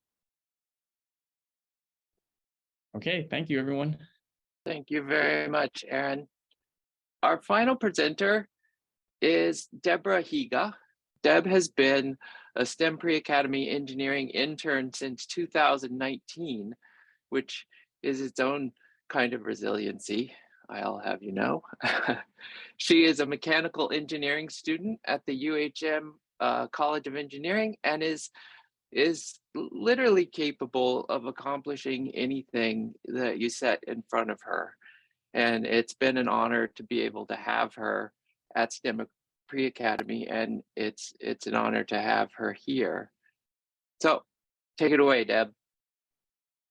Okay, thank you, everyone. Thank you very much, Aaron. Our final presenter is Deborah Higa. Deb has been a STEM Pre-Academy engineering intern since 2019, which is its own kind of resiliency, I'll have you know. She is a mechanical engineering student at the UHM College of Engineering and is literally capable of accomplishing anything that you set in front of her. And it's been an honor to be able to have her at STEM Pre-Academy, and it's an honor to have her here. So take it away, Deb.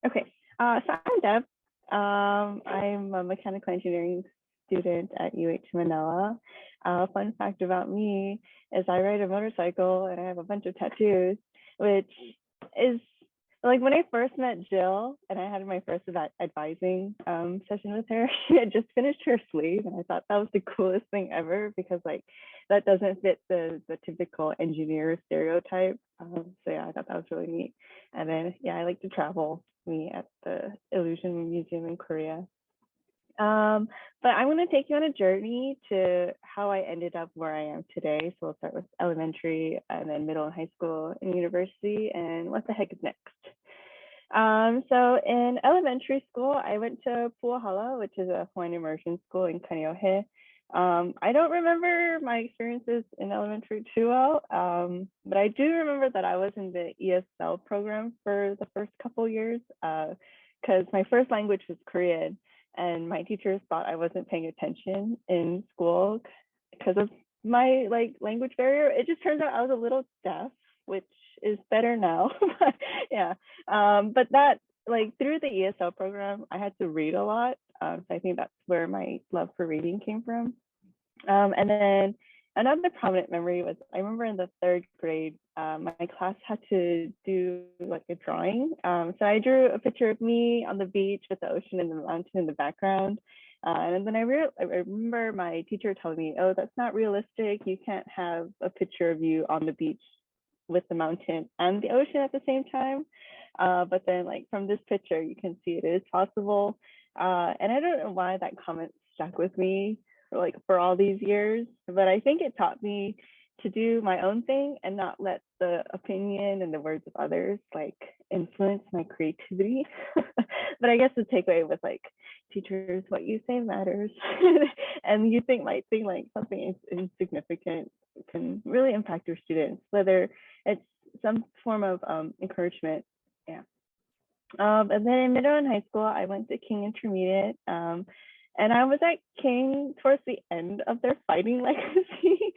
Okay, so I'm Deb. I'm a mechanical engineering student at UH Manila. Fun fact about me is I ride a motorcycle and I have a bunch of tattoos, which is like when I first met Jill and I had my first advising session with her, she had just finished her sleeve, and I thought that was the coolest thing ever because like that doesn't fit the typical engineer stereotype. So yeah, I thought that was really neat. And then yeah, I like to travel, me at the Illusion Museum in Korea. But I'm going to take you on a journey to how I ended up where I am today. So we'll start with elementary and then middle and high school and university and what the heck is next. So in elementary school, I went to Puahala, which is a Hawaiian immersion school in Kaneohe. I don't remember my experiences in elementary too well, but I do remember that I was in the ESL program for the first couple years because my first language was Korean, and my teachers thought I wasn't paying attention in school because of my language barrier. It just turns out I was a little deaf, which is better now. But yeah, but that through the ESL program, I had to read a lot. So I think that's where my love for reading came from. And then Another prominent memory was, I remember in the 3rd grade, my class had to do like a drawing. So I drew a picture of me on the beach with the ocean and the mountain in the background. And then I remember my teacher telling me, oh, that's not realistic. You can't have a picture of you on the beach with the mountain and the ocean at the same time. But then like from this picture, you can see it is possible. And I don't know why that comment stuck with me like for all these years, but I think it taught me to do my own thing and not let the opinion and the words of others like influence my creativity. But I guess the takeaway was like, teachers, what you say matters. And you might think like something insignificant can really impact your students, whether it's some form of encouragement. Yeah. And then in middle and high school, I went to King Intermediate. And I was at King towards the end of their fighting legacy.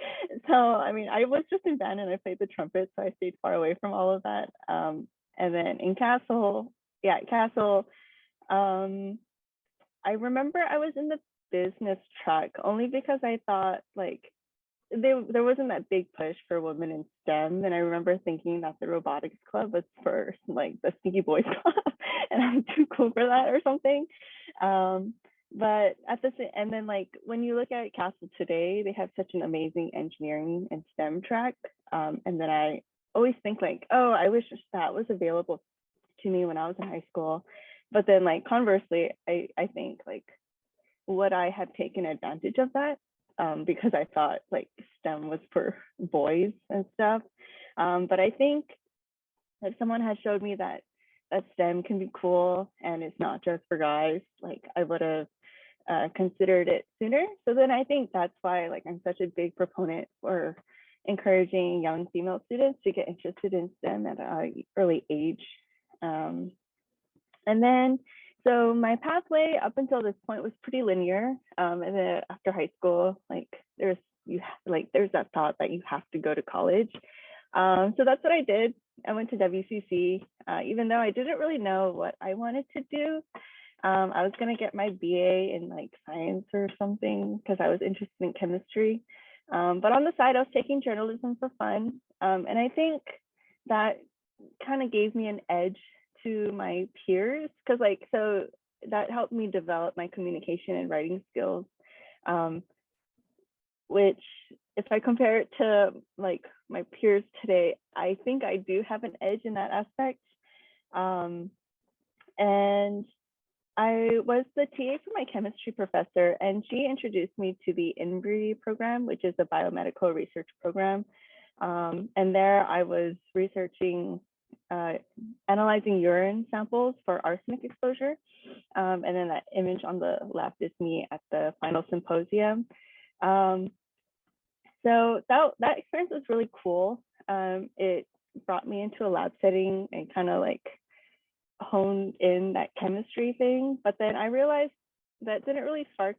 So, I mean, I was just in band and I played the trumpet, so I stayed far away from all of that. And then in Castle, I remember I was in the business track only because I thought like there wasn't that big push for women in STEM. And I remember thinking that the robotics club was for like the Sneaky Boys club and I'm too cool for that or something. But at the same, and then like when you look at Castle today, they have such an amazing engineering and STEM track. And then I always think like, oh, I wish that was available to me when I was in high school. But then like conversely, I think like would I have taken advantage of that? Because I thought like STEM was for boys and stuff. But I think if someone had showed me that STEM can be cool and it's not just for guys, like I would have considered it sooner. So then I think that's why like I'm such a big proponent for encouraging young female students to get interested in STEM at an early age. And then, so my pathway up until this point was pretty linear. And then after high school, like there's that thought that you have to go to college. So that's what I did. I went to WCC, even though I didn't really know what I wanted to do. I was gonna get my BA in like science or something because I was interested in chemistry. But on the side, I was taking journalism for fun. And I think that kind of gave me an edge to my peers because like, so that helped me develop my communication and writing skills, which if I compare it to like my peers today, I think I do have an edge in that aspect. And I was the TA for my chemistry professor, and she introduced me to the INBRE program, which is a biomedical research program. And there I was researching, analyzing urine samples for arsenic exposure. And then that image on the left is me at the final symposium. So that experience was really cool. It brought me into a lab setting and kind of like honed in that chemistry thing. But then I realized that didn't really spark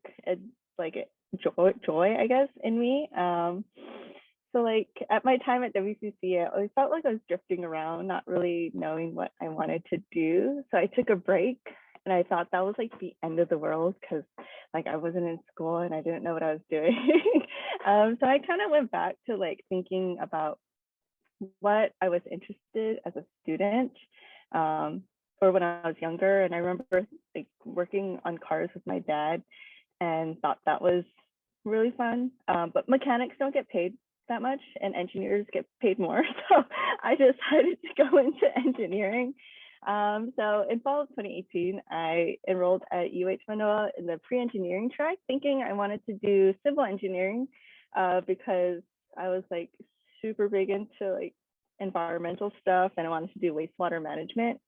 joy, I guess, in me. So like at my time at WCC, I always felt like I was drifting around, not really knowing what I wanted to do. So I took a break and I thought that was like the end of the world because like I wasn't in school and I didn't know what I was doing. So I kind of went back to like thinking about what I was interested as a student, or when I was younger. And I remember like working on cars with my dad and thought that was really fun. But mechanics don't get paid that much and engineers get paid more. So I decided to go into engineering. So in fall of 2018, I enrolled at UH Manoa in the pre-engineering track, thinking I wanted to do civil engineering because I was like super big into like environmental stuff and I wanted to do wastewater management.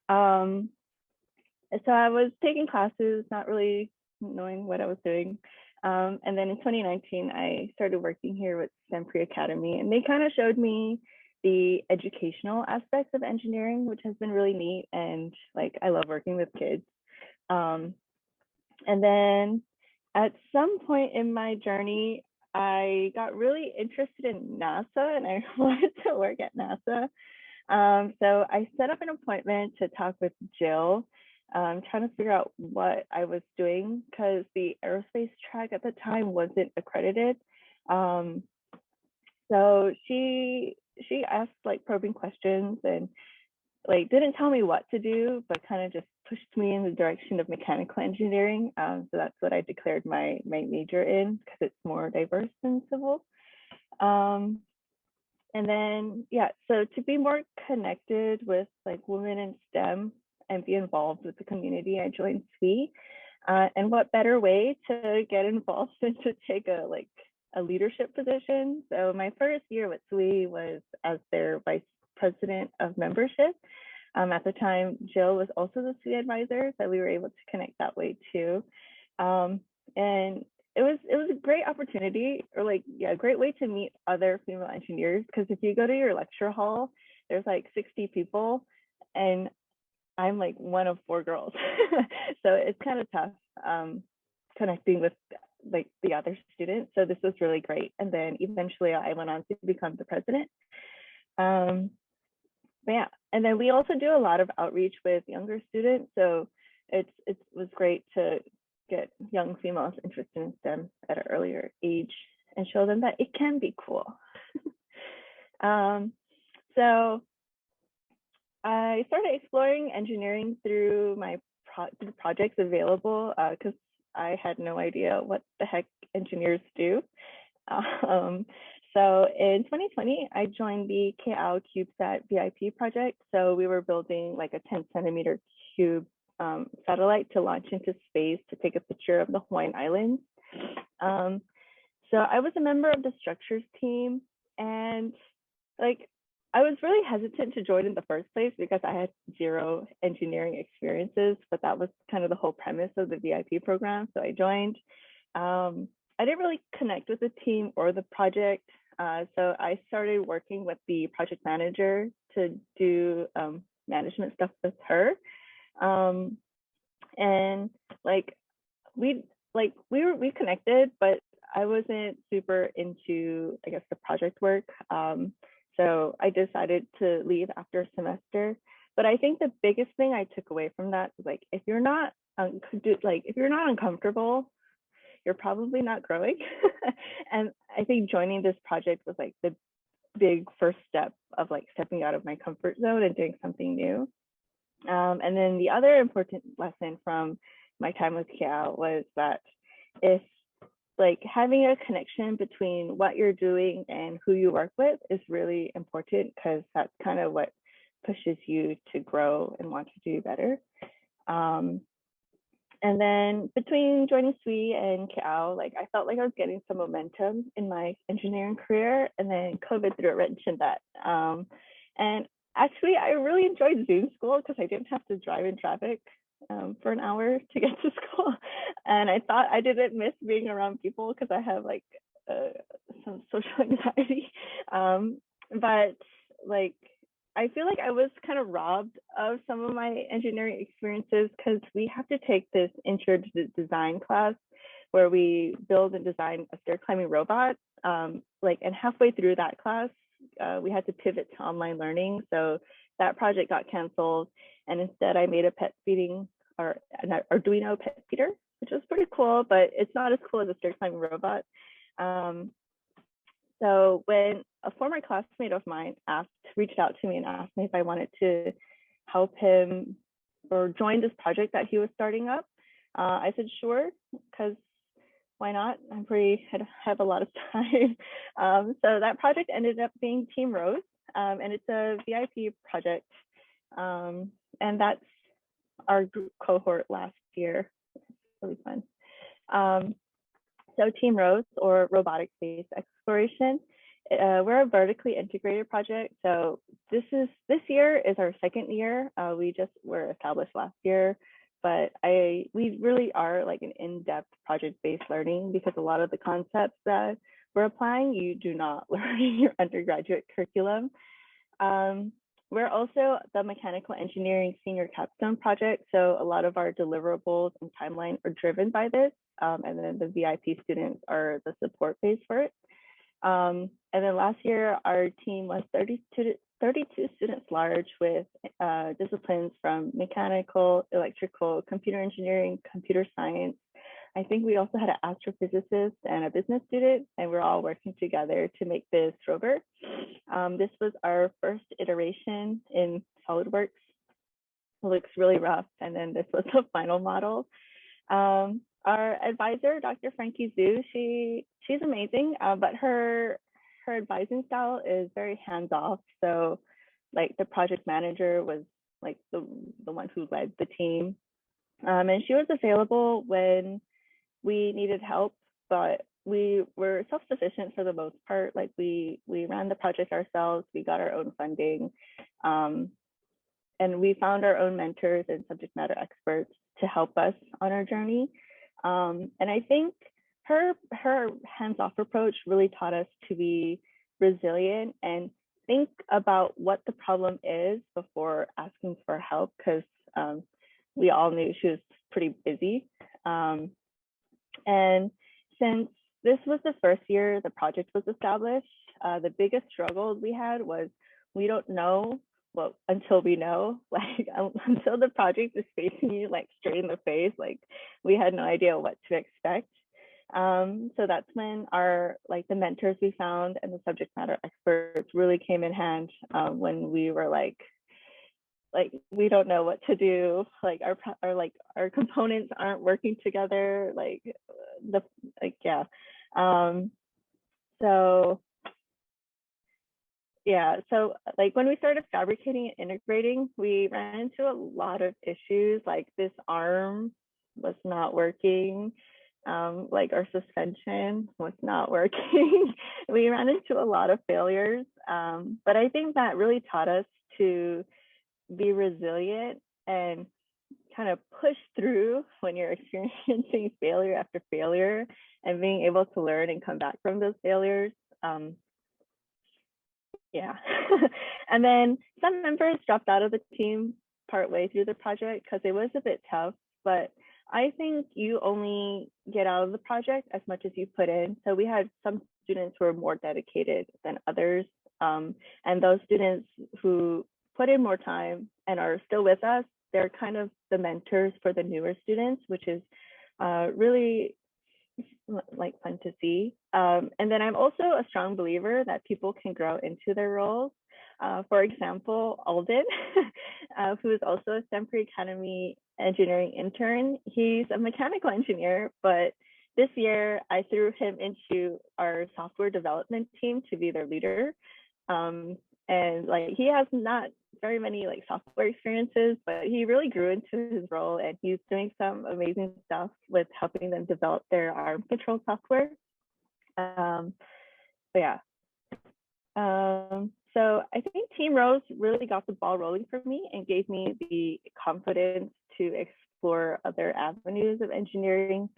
So I was taking classes, not really knowing what I was doing. And then in 2019, I started working here with STEM Pre-Academy, and they kind of showed me the educational aspects of engineering, which has been really neat. And like, I love working with kids. And then at some point in my journey, I got really interested in NASA and I wanted to work at NASA. So I set up an appointment to talk with Jill, trying to figure out what I was doing because the aerospace track at the time wasn't accredited. Um, so she asked like probing questions and like didn't tell me what to do, but kind of just pushed me in the direction of mechanical engineering. So that's what I declared my major in because it's more diverse than civil. And then, yeah, so to be more connected with like women in STEM and be involved with the community, I joined SWE. And what better way to get involved than to take a leadership position? So my first year with SWE was as their vice president of membership. At the time, Jill was also the SWE advisor, so we were able to connect that way too. And it was a great opportunity, or like, yeah, a great way to meet other female engineers, because if you go to your lecture hall, there's like 60 people and I'm like one of 4 girls. So it's kind of tough connecting with like the other students. So this was really great. And then eventually I went on to become the president. But yeah, and then we also do a lot of outreach with younger students. So it was great to get young females interested in STEM at an earlier age and show them that it can be cool. So I started exploring engineering through my projects available because I had no idea what the heck engineers do. So in 2020, I joined the KAO CubeSat VIP project. So we were building like a 10-centimeter cube satellite to launch into space to take a picture of the Hawaiian Islands. So I was a member of the structures team, and like I was really hesitant to join in the first place because I had 0 engineering experiences, but that was kind of the whole premise of the VIP program. So I joined. I didn't really connect with the team or the project. So I started working with the project manager to do management stuff with her. And like we connected, but I wasn't super into, I guess, the project work. So I decided to leave after a semester. But I think the biggest thing I took away from that was like, if you're not uncomfortable, you're probably not growing. And I think joining this project was like the big first step of like stepping out of my comfort zone and doing something new. And then the other important lesson from my time with KAO was that if like having a connection between what you're doing and who you work with is really important, because that's kind of what pushes you to grow and want to do better. And then between joining SWE and KAO, like I felt like I was getting some momentum in my engineering career, and then COVID threw a wrench in that. And actually, I really enjoyed Zoom school because I didn't have to drive in traffic for an hour to get to school. And I thought I didn't miss being around people because I have like some social anxiety. But like, I feel like I was kind of robbed of some of my engineering experiences because we have to take this intro to design class where we build and design a stair climbing robot. And halfway through that class, we had to pivot to online learning. So that project got canceled. And instead I made a pet feeding or an Arduino pet feeder, which was pretty cool, but it's not as cool as a stair climbing robot. So when a former classmate of mine reached out to me and asked me if I wanted to help him or join this project that he was starting up, I said, sure, because why not? I have a lot of time. So that project ended up being Team Rose, and it's a VIP project. And that's our group cohort last year. It's really fun. So Team Rose, or robotic-based exploration, we're a vertically integrated project. So this year is our second year. We just were established last year, but we really are like an in-depth project-based learning, because a lot of the concepts that we're applying, you do not learn in your undergraduate curriculum. We're also the mechanical engineering senior capstone project. So a lot of our deliverables and timeline are driven by this. And then the VIP students are the support base for it. And then last year, our team was 32 students large, with disciplines from mechanical, electrical, computer engineering, computer science, I think we also had an astrophysicist and a business student, and we're all working together to make this rover. This was our first iteration in SolidWorks. It looks really rough, and then this was the final model. Our advisor, Dr. Frankie Zhu, she's amazing, but her advising style is very hands-off. So like the project manager was like the one who led the team. And she was available when we needed help, but we were self-sufficient for the most part. Like we ran the project ourselves, we got our own funding, and we found our own mentors and subject matter experts to help us on our journey. And I think her hands-off approach really taught us to be resilient and think about what the problem is before asking for help, because we all knew she was pretty busy. And since this was the first year the project was established, the biggest struggle we had was we don't know what until we know, like until the project is facing you like straight in the face, like we had no idea what to expect. So that's when the mentors we found and the subject matter experts really came in hand, when we were like we don't know what to do, like our components aren't working together, so like when we started fabricating and integrating, we ran into a lot of issues. Like this arm was not working, like our suspension was not working. We ran into a lot of failures, but I think that really taught us to be resilient and kind of push through when you're experiencing failure after failure, and being able to learn and come back from those failures. And then some members dropped out of the team partway through the project because it was a bit tough, but I think you only get out of the project as much as you put in. So we had some students who were more dedicated than others, and those students who put in more time and are still with us, they're kind of the mentors for the newer students, which is really like fun to see. And then I'm also a strong believer that people can grow into their roles. For example, Alden, who is also a STEM Pre-Academy engineering intern, he's a mechanical engineer, but this year I threw him into our software development team to be their leader. And like he has not very many like software experiences, but he really grew into his role, and he's doing some amazing stuff with helping them develop their arm control software. So I think Team Rose really got the ball rolling for me and gave me the confidence to explore other avenues of engineering.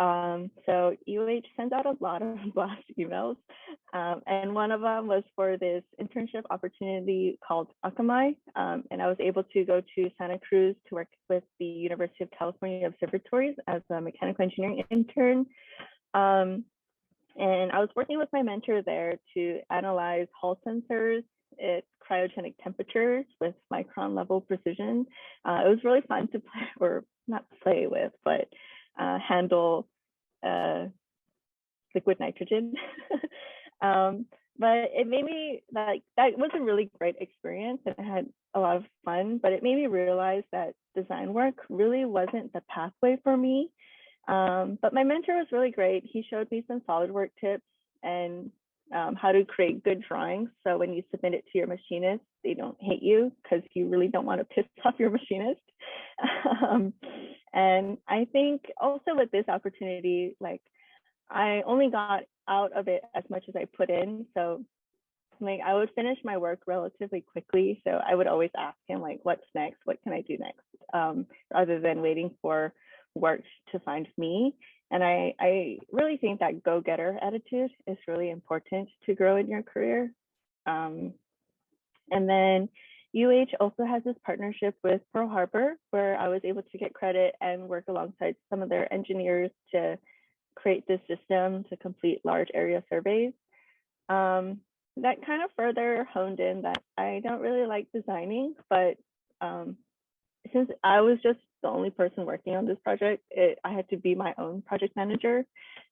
So UH sends out a lot of blast emails, and one of them was for this internship opportunity called Akamai, and I was able to go to Santa Cruz to work with the University of California Observatories as a mechanical engineering intern. And I was working with my mentor there to analyze Hall sensors at cryogenic temperatures with micron level precision. It was really fun to play, or not play with, but handle liquid nitrogen. But it made me like, that was a really great experience, and I had a lot of fun, but it made me realize that design work really wasn't the pathway for me. But my mentor was really great. He showed me some SolidWorks tips and how to create good drawings. So when you submit it to your machinist, they don't hate you because you really don't want to piss off your machinist. And I think also with this opportunity, like I only got out of it as much as I put in. So like I would finish my work relatively quickly. So I would always ask him like, what's next? What can I do next? Rather than waiting for work to find me. And I really think that go-getter attitude is really important to grow in your career. And then UH also has this partnership with Pearl Harbor, where I was able to get credit and work alongside some of their engineers to create this system to complete large area surveys. That kind of further honed in that I don't really like designing, but since I was just the only person working on this project, I had to be my own project manager.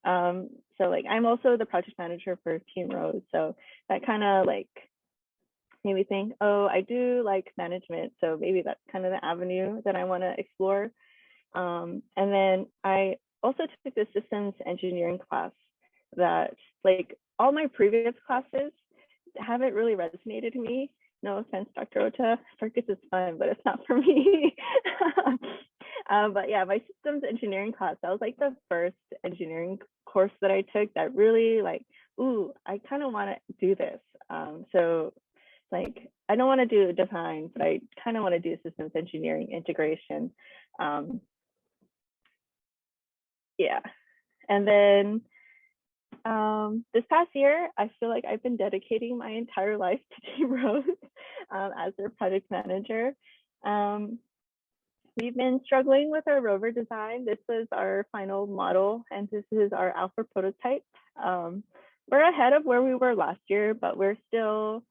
So like I'm also the project manager for Team Rose. So that kind of like made me think, oh, I do like management. So maybe that's kind of the avenue that I want to explore. And then I also took the systems engineering class that like all my previous classes haven't really resonated to me. No offense, Dr. Ohta, circus is fun, but it's not for me. But yeah, my systems engineering class, that was like the first engineering course that I took that really like, ooh, I kind of want to do this. So like, I don't want to do design, but I kind of want to do systems engineering integration. Yeah, and then this past year, I feel like I've been dedicating my entire life to Team Rose as their project manager. We've been struggling with our rover design. This was our final model, and this is our alpha prototype. We're ahead of where we were last year, but we're still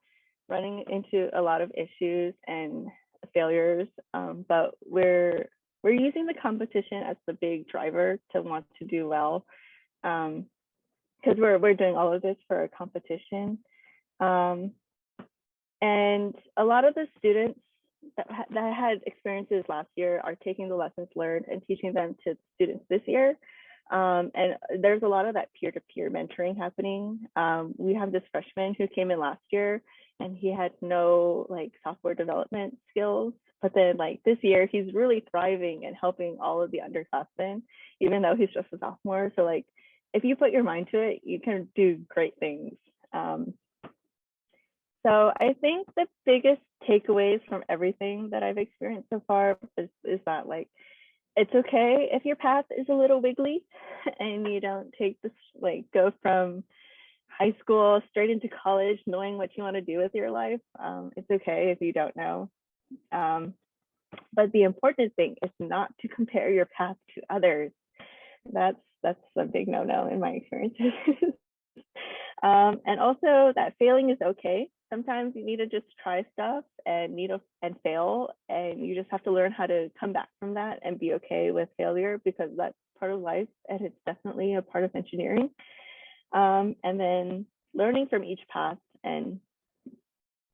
running into a lot of issues and failures. But we're using the competition as the big driver to want to do well. Because we're doing all of this for a competition. And a lot of the students that had experiences last year are taking the lessons learned and teaching them to students this year. And there's a lot of that peer-to-peer mentoring happening. We have this freshman who came in last year and he had no like software development skills. But then like this year, he's really thriving and helping all of the underclassmen, even though he's just a sophomore. So like, if you put your mind to it, you can do great things. So I think the biggest takeaways from everything that I've experienced so far is that like, it's okay if your path is a little wiggly and you don't take this, like go from high school straight into college, knowing what you want to do with your life. It's okay if you don't know. But the important thing is not to compare your path to others. That's a big no-no in my experiences. And also that failing is okay. Sometimes you need to just try stuff and fail, and you just have to learn how to come back from that and be okay with failure, because that's part of life and it's definitely a part of engineering. And then learning from each path and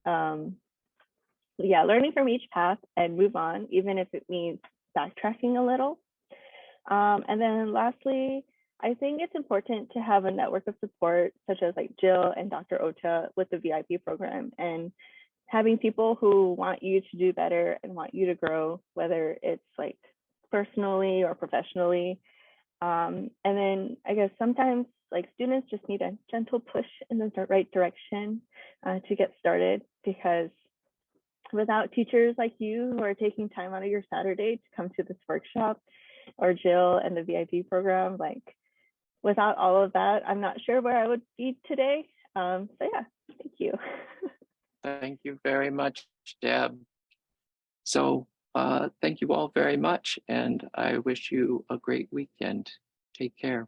learning from each path and move on, even if it means backtracking a little. And then lastly, I think it's important to have a network of support, such as like Jill and Dr. Ohta with the VIP program, and having people who want you to do better and want you to grow, whether it's like personally or professionally. And then I guess sometimes like students just need a gentle push in the right direction to get started, because without teachers like you who are taking time out of your Saturday to come to this workshop, or Jill and the VIP program, like without all of that, I'm not sure where I would be today. So yeah, thank you. Thank you very much, Deb. So thank you all very much, and I wish you a great weekend. Take care.